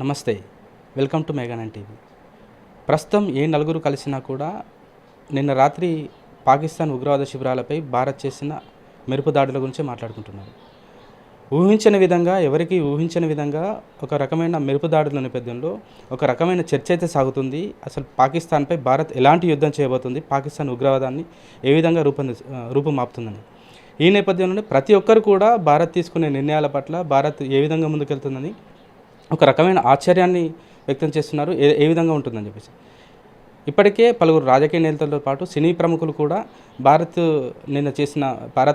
నమస్తే, welcome to మెగానన్ TV. ప్రస్తుతం ఏ నలుగురు కలిసినా కూడా నిన్న రాత్రి పాకిస్తాన్ ఉగ్రవాద శిబిరాలపై భారత్ చేసిన మెరుపు దాడుల గురించి మాట్లాడుకుంటున్నారు. ఎవరికి ఊహించని విధంగా ఒక రకమైన మెరుపు దాడుల నేపథ్యంలో ఒక రకమైన చర్చ అయితే సాగుతుంది. అసలు పాకిస్తాన్పై భారత్ ఎలాంటి యుద్ధం చేయబోతుంది, పాకిస్తాన్ ఉగ్రవాదాన్ని ఏ విధంగా రూపుమాపుతుందని. ఈ నేపథ్యంలోనే ప్రతి ఒక్కరు కూడా భారత్ తీసుకునే నిర్ణయాల పట్ల భారత్ ఏ విధంగా ముందుకెళ్తుందని ఒక రకమైన ఆశ్చర్యాన్ని వ్యక్తం చేస్తున్నారు. ఏ విధంగా ఉంటుందని చెప్పేసి ఇప్పటికే పలువురు రాజకీయ నేతలతో పాటు సినీ ప్రముఖులు కూడా భారత్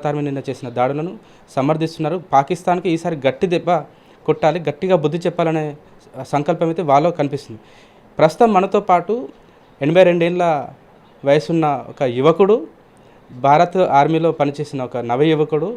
ఆర్మీ నిన్న చేసిన దాడులను సమర్థిస్తున్నారు. పాకిస్తాన్కి ఈసారి గట్టి దెబ్బ కొట్టాలి, గట్టిగా బుద్ధి చెప్పాలనే సంకల్పం అయితే వాళ్ళలో కనిపిస్తుంది. ప్రస్తుతం మనతో పాటు 82 ఏళ్ళ వయసున్న ఒక యువకుడు, భారత్ ఆర్మీలో పనిచేసిన ఒక నవ యువకుడు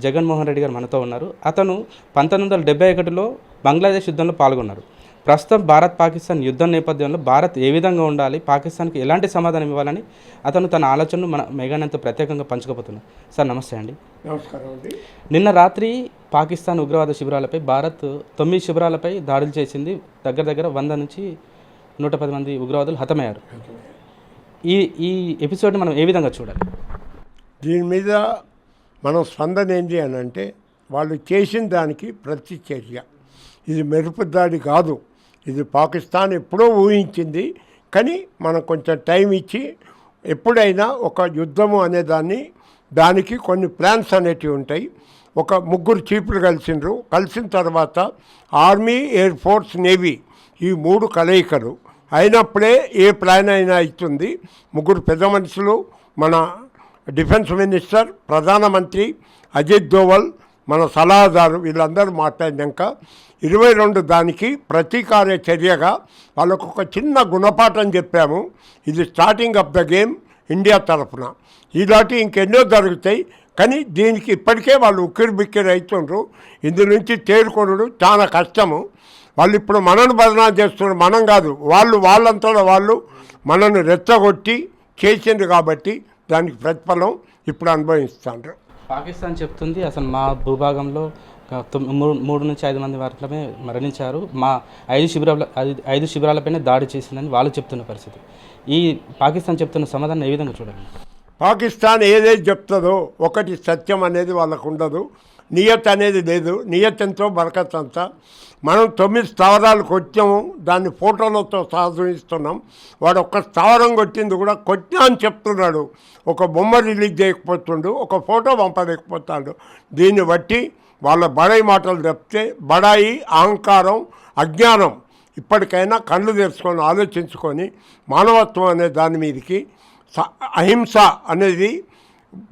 జగన్మోహన్ రెడ్డి గారు మనతో ఉన్నారు. అతను 1971లో బంగ్లాదేశ్ యుద్ధంలో పాల్గొన్నారు. ప్రస్తుతం భారత్ పాకిస్తాన్ యుద్ధం నేపథ్యంలో భారత్ ఏ విధంగా ఉండాలి, పాకిస్తాన్కి ఎలాంటి సమాధానం ఇవ్వాలని అతను తన ఆలోచనను మన మెగానంతో ప్రత్యేకంగా పంచుకోబోతున్నారు. సార్ నమస్తే అండి. నమస్కారం అండి. నిన్న రాత్రి పాకిస్తాన్ ఉగ్రవాద శిబిరాలపై భారత్ 9 శిబిరాలపై దాడులు చేసింది. దగ్గర 100 నుంచి 110 మంది ఉగ్రవాదులు హతమయ్యారు. ఈ ఎపిసోడ్ని మనం ఏ విధంగా చూడాలి? దీని మీద మనం స్పందన ఏంటి అని అంటే, వాళ్ళు చేసిన దానికి ప్రతిచర్య. ఇది మెరుపు దాడి కాదు, ఇది పాకిస్తాన్ ఎప్పుడో ఊహించింది. కానీ మనం కొంచెం టైం ఇచ్చి ఎప్పుడైనా ఒక యుద్ధము అనే దానికి కొన్ని ప్లాన్స్ అనేటివి ఉంటాయి. ఒక ముగ్గురు చీఫ్లు కలిసిన తర్వాత ఆర్మీ, ఎయిర్ ఫోర్స్, నేవీ ఈ 3 కలయికలు అయినప్పుడే ఏ ప్లాన్ అయినా ఇస్తుంది. ముగ్గురు పెద్ద మనుషులు, మన డిఫెన్స్ మినిస్టర్, ప్రధానమంత్రి అజిత్ దోవల్, మన సలహాదారు వీళ్ళందరూ మాట్లాడినాక 22 దానికి ప్రతీకార చర్యగా వాళ్ళకు ఒక చిన్న గుణపాఠం చెప్పాము. ఇది starting of the game India తరఫున. ఇలాంటి ఇంకెన్నో జరుగుతాయి. కానీ దీనికి ఇప్పటికే వాళ్ళు ఉక్కిరిబిక్కిరి అవుతుండ్రు. ఇందు నుంచి తేరుకొనడు చాలా కష్టము. వాళ్ళు ఇప్పుడు మనను బదనాలు చేస్తున్నారు, మనం కాదు. వాళ్ళంతా వాళ్ళు మనను రెచ్చగొట్టి చేసిండ్రు కాబట్టి దానికి ప్రతిఫలం ఇప్పుడు అనుభవిస్తాండ్రు. పాకిస్తాన్ చెప్తుంది అసలు మా భూభాగంలో 3 నుంచి 5 మంది మాత్రమే మరణించారు, మా 5 శిబిరాలపైన దాడి చేసిందని వాళ్ళు చెప్తున్న పరిస్థితి. ఈ పాకిస్తాన్ చెప్తున్న సమాధానం ఏ విధంగా చూడాలి? పాకిస్తాన్ ఏదైతే చెప్తుందో ఒకటి సత్యం అనేది వాళ్ళకు ఉండదు, నియత్ అనేది లేదు. నియతంతో బరకతంతా. మనం 9 స్థావరాలు కొట్టాము, దాన్ని ఫోటోలతో సాధిస్తున్నాం. వాడు ఒక్క స్థావరం కొట్టింది కూడా కొట్టినా అని చెప్తున్నాడు. ఒక బొమ్మ రిలీజ్ చేయకపోతుండు, ఒక ఫోటో పంపలేకపోతాడు. దీన్ని బట్టి వాళ్ళ బడాయి మాటలు చెప్తే బడాయి, అహంకారం, అజ్ఞానం ఇప్పటికైనా కళ్ళు తెరుచుకొని ఆలోచించుకొని మానవత్వం అనే దాని మీదకి అహింస అనేది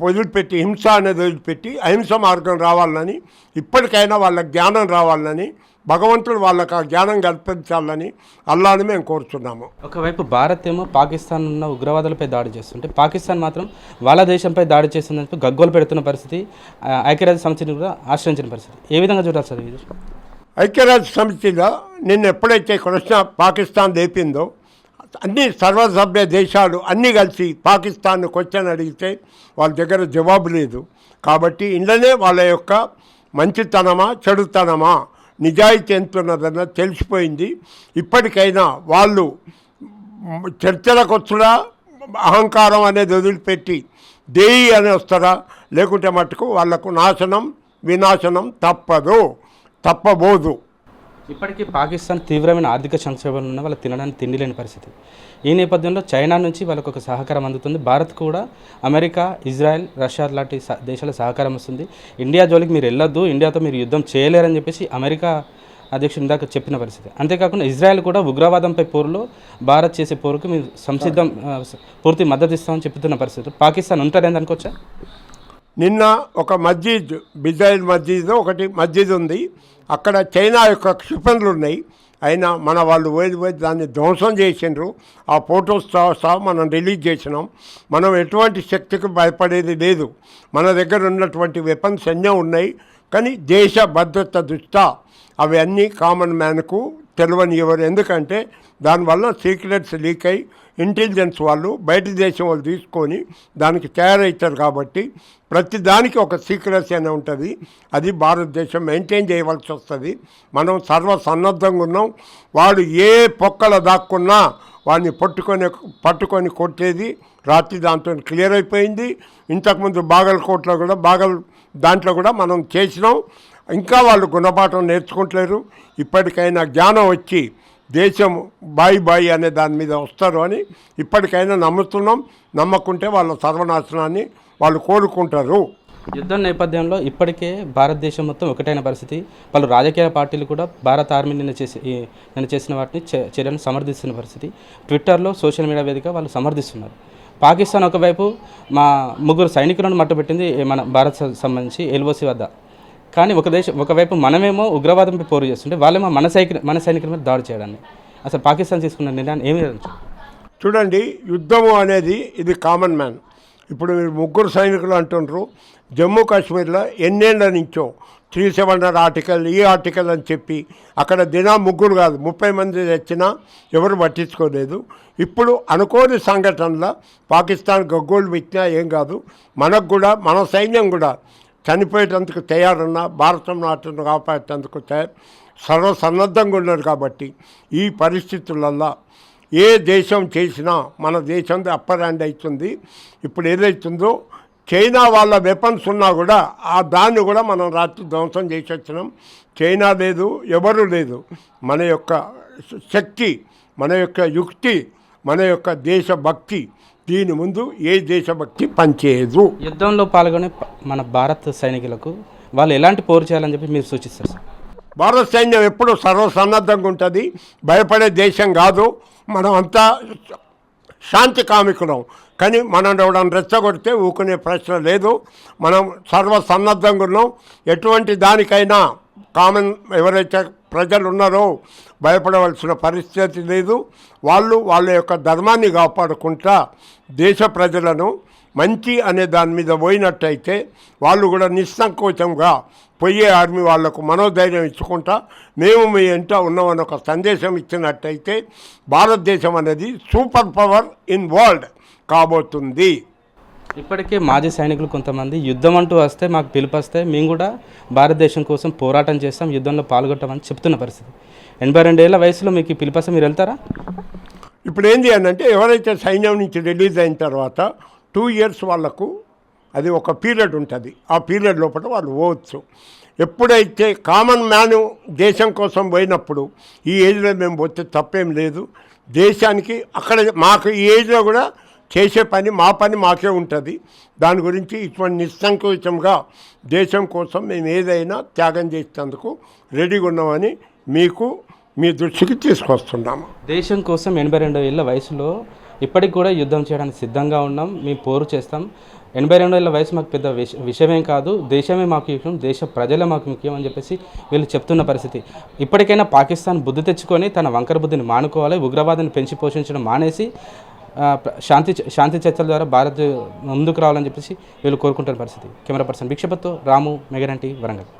వదిలిపెట్టి అహింస మార్గం రావాలని, ఇప్పటికైనా వాళ్ళ జ్ఞానం రావాలని, భగవంతుడు వాళ్ళకి ఆ జ్ఞానం కల్పించాలని అల్లాని మేము కోరుతున్నాము. ఒకవైపు భారత్ ఏమో పాకిస్తాన్ ఉన్న ఉగ్రవాదులపై దాడి చేస్తుంటే, పాకిస్తాన్ మాత్రం వాళ్ళ దేశంపై దాడి చేస్తుందని గగ్గోలు పెడుతున్న పరిస్థితి, ఐక్యరాజ్య సమితిని కూడా ఆశ్రయించిన పరిస్థితి. ఏ విధంగా చూడాలి సార్ ఇది? ఐక్యరాజ్య సమితిలో నిన్న ఎప్పుడైతే కృష్ణ పాకిస్తాన్ లేపిందో అన్ని సర్వసభ్య దేశాలు అన్నీ కలిసి పాకిస్తాన్ను క్వశ్చన్ అడిగితే వాళ్ళ దగ్గర జవాబు లేదు. కాబట్టి ఇందులోనే వాళ్ళ యొక్క మంచితనమా చెడుతనమా, నిజాయితీ ఎంతున్నదన్న తెలిసిపోయింది. ఇప్పటికైనా వాళ్ళు చర్చలకు వచ్చుడా, అహంకారం అనేది వదిలిపెట్టి దేయి అని వస్తారా, లేకుంటే మటుకు వాళ్లకు వినాశనం తప్పబోదు. ఇప్పటికీ పాకిస్తాన్ తీవ్రమైన ఆర్థిక సంక్షోభంలో ఉన్న వాళ్ళు తినడానికి తిండి లేని పరిస్థితి. ఈ నేపథ్యంలో చైనా నుంచి వాళ్ళకు ఒక సహకారం అందుతుంది. భారత్ కూడా అమెరికా, ఇజ్రాయెల్, రష్యా లాంటి దేశాల సహకారం వస్తుంది. ఇండియా జోలికి మీరు వెళ్ళొద్దు, ఇండియాతో మీరు యుద్ధం చేయలేరని చెప్పేసి అమెరికా అధ్యక్షుడు ఇందాక చెప్పిన పరిస్థితి. అంతేకాకుండా ఇజ్రాయెల్ కూడా ఉగ్రవాదంపై పోరులో భారత్ చేసే పోరుకు మీరు పూర్తి మద్దతు ఇస్తామని చెప్తున్న పరిస్థితి. పాకిస్తాన్ ఉంటారని అనుకోవచ్చా? నిన్న ఒక బిజైల్ ఒకటి మస్జిద్ ఉంది. అక్కడ చైనా యొక్క క్షిపణులు ఉన్నాయి. అయినా మన వాళ్ళు పోయి దాన్ని ధ్వంసం చేసిండ్రు. ఆ ఫొటోస్ సహా మనం రిలీజ్ చేసినాం. మనం ఎటువంటి శక్తికి భయపడేది లేదు. మన దగ్గర ఉన్నటువంటి వెపన్స్ ఎన్నో ఉన్నాయి. కానీ దేశ భద్రత దృష్ట్యా అవి అన్నీ కామన్ మ్యాన్కు తెలియని ఎవరు, ఎందుకంటే దానివల్ల సీక్రెట్స్ లీక్ అయ్యి ఇంటెలిజెన్స్ వాళ్ళు బయట దేశం వాళ్ళు తీసుకొని దానికి తయారవుతారు. కాబట్టి ప్రతి దానికి ఒక సీక్రెట్స్ అనే ఉంటుంది, అది భారతదేశం మెయింటైన్ చేయవలసి వస్తుంది. మనం సర్వసన్నద్ధంగా ఉన్నాం. వాడు ఏ పొక్కల దాక్కున్నా వాడిని పట్టుకొని కొట్టేది రాత్రి దాంతో క్లియర్ అయిపోయింది. ఇంతకుముందు బాగల్కోట్లో కూడా దాంట్లో కూడా మనం చేసినాం. ఇంకా వాళ్ళు గుణపాఠం నేర్చుకుంటలేరు. ఇప్పటికైనా జ్ఞానం వచ్చి దేశం బాయి అనే దాని మీద వస్తారు అని ఇప్పటికైనా నమ్ముతున్నాం. నమ్మకుంటే వాళ్ళ సర్వనాశనాన్ని వాళ్ళు కోరుకుంటారు. యుద్ధం నేపథ్యంలో ఇప్పటికే భారతదేశం మొత్తం ఒకటైన పరిస్థితి. పలు రాజకీయ పార్టీలు కూడా భారత ఆర్మీ నిన్న చేసిన వాటిని చర్యను సమర్థిస్తున్న పరిస్థితి. ట్విట్టర్లో సోషల్ మీడియా వేదిక వాళ్ళు సమర్థిస్తున్నారు. పాకిస్తాన్ ఒకవైపు మా 3 సైనికులను మట్టుబెట్టింది మన భారత్ సంబంధించి ఎల్ఓసి వద్ద. కానీ ఒకవైపు మనమేమో ఉగ్రవాదంపై పోరు చేస్తుంటే వాళ్ళేమో మన సైనికుల మీద దాడి చేయడాన్ని అసలు పాకిస్తాన్ తీసుకున్న నిర్ణయాన్ని ఏమి చూడండి. యుద్ధము అనేది ఇది కామన్ మ్యాన్. ఇప్పుడు మీరు 3 సైనికులు అంటుండ్రు. జమ్మూ కాశ్మీర్లో ఎన్నేళ్ల నుంచో 370 ఆర్టికల్ ఈ ఆర్టికల్ అని చెప్పి అక్కడ 3 కాదు 30 మంది తెచ్చినా ఎవరు పట్టించుకోలేదు. ఇప్పుడు అనుకోని సంఘటనల పాకిస్తాన్ గగ్గోలు పెట్టినా ఏం కాదు. మనకు కూడా మన సైన్యం కూడా చనిపోయేటందుకు తయారున్న భారతం నాటును కాపాడేందుకు సర్వసన్నద్ధంగా ఉన్నారు. కాబట్టి ఈ పరిస్థితులల్లో ఏ దేశం చేసినా మన దేశంది అప్పర్ హ్యాండ్ అవుతుంది. ఇప్పుడు ఏదైతుందో చైనా వాళ్ళ వెపన్స్ ఉన్నా కూడా దాన్ని కూడా మనం రాత్రి ధ్వంసం చేసి వచ్చినాం. చైనా లేదు, ఎవరు లేదు. మన యొక్క శక్తి, మన యొక్క యుక్తి, మన యొక్క దేశభక్తి, దీని ముందు ఏ దేశభక్తి పనిచేయదు. యుద్ధంలో పాల్గొనే మన భారత సైనికులకు వాళ్ళు ఎలాంటి పోరు చేయాలని చెప్పి మీరు సూచిస్తారు సార్? భారత సైన్యం ఎప్పుడు సర్వసన్నద్ధంగా ఉంటుంది. భయపడే దేశం కాదు. మనం అంతా శాంతి కామికులం. కానీ మనం ఎవడని రెచ్చగొడితే ఊకునే ప్రశ్న లేదు. మనం సర్వసన్నద్ధంగా ఉన్నాం. ఎటువంటి దానికైనా కామన్ ఎవరైతే ప్రజలు ఉన్నారో భయపడవలసిన పరిస్థితి లేదు. వాళ్ళ యొక్క ధర్మాన్ని కాపాడుకుంటా దేశ ప్రజలను మంచి అనే దాని మీద పోయినట్టయితే వాళ్ళు కూడా నిస్సంకోచంగా పోయే ఆర్మీ వాళ్లకు మనోధైర్యం ఇచ్చుకుంటా మేము మీ ఎంట ఉన్నామని ఒక సందేశం ఇచ్చినట్టయితే భారతదేశం అనేది సూపర్ పవర్ ఇన్ వరల్డ్ కాబోతుంది. ఇప్పటికే మాజీ సైనికులు కొంతమంది యుద్ధం అంటూ వస్తే మాకు పిలుపొస్తే మేము కూడా భారతదేశం కోసం పోరాటం చేస్తాం, యుద్ధంలో పాల్గొంటామని చెప్తున్న పరిస్థితి. 82 ఏళ్ల వయసులో మీకు పిలుపొస్తే మీరు వెళ్తారా? ఇప్పుడు ఏంటి అని అంటే ఎవరైతే సైన్యం నుంచి రిలీజ్ అయిన తర్వాత 2 years వాళ్ళకు అది ఒక పీరియడ్ ఉంటుంది. ఆ పీరియడ్ లోపల వాళ్ళు పోవచ్చు. ఎప్పుడైతే కామన్ మ్యాన్ దేశం కోసం పోయినప్పుడు ఈ ఏజ్లో మేము పోతే తప్పేం లేదు. దేశానికి అక్కడ మాకు ఈ ఏజ్లో కూడా చేసే పని మాకే ఉంటుంది. దాని గురించి ఇటువంటి నిస్సంకోచంగా దేశం కోసం మేము ఏదైనా త్యాగం చేసేందుకు రెడీగా ఉన్నామని మీ దృష్టికి తీసుకొస్తున్నాము. దేశం కోసం 82 ఏళ్ల వయసులో ఇప్పటికి కూడా యుద్ధం చేయడానికి సిద్ధంగా ఉన్నాం, మేము పోరు చేస్తాం. 82 ఏళ్ల వయసు మాకు పెద్ద విషయమేం కాదు, దేశమే మాకు ముఖ్యం, దేశ ప్రజలే మాకు ముఖ్యం అని చెప్పేసి వీళ్ళు చెప్తున్న పరిస్థితి. ఇప్పటికైనా పాకిస్తాన్ బుద్ధి తెచ్చుకొని తన వంకర బుద్ధిని మానుకోవాలి, ఉగ్రవాదాన్ని పెంచి పోషించడం మానేసి శాంతి చర్చల ద్వారా భారత్ ముందుకు రావాలని చెప్పేసి వీళ్ళు కోరుకుంటున్న పరిస్థితి. కెమెరా పర్సన్ భిక్షపత్తో రాము, మెగానంటి, వరంగల్.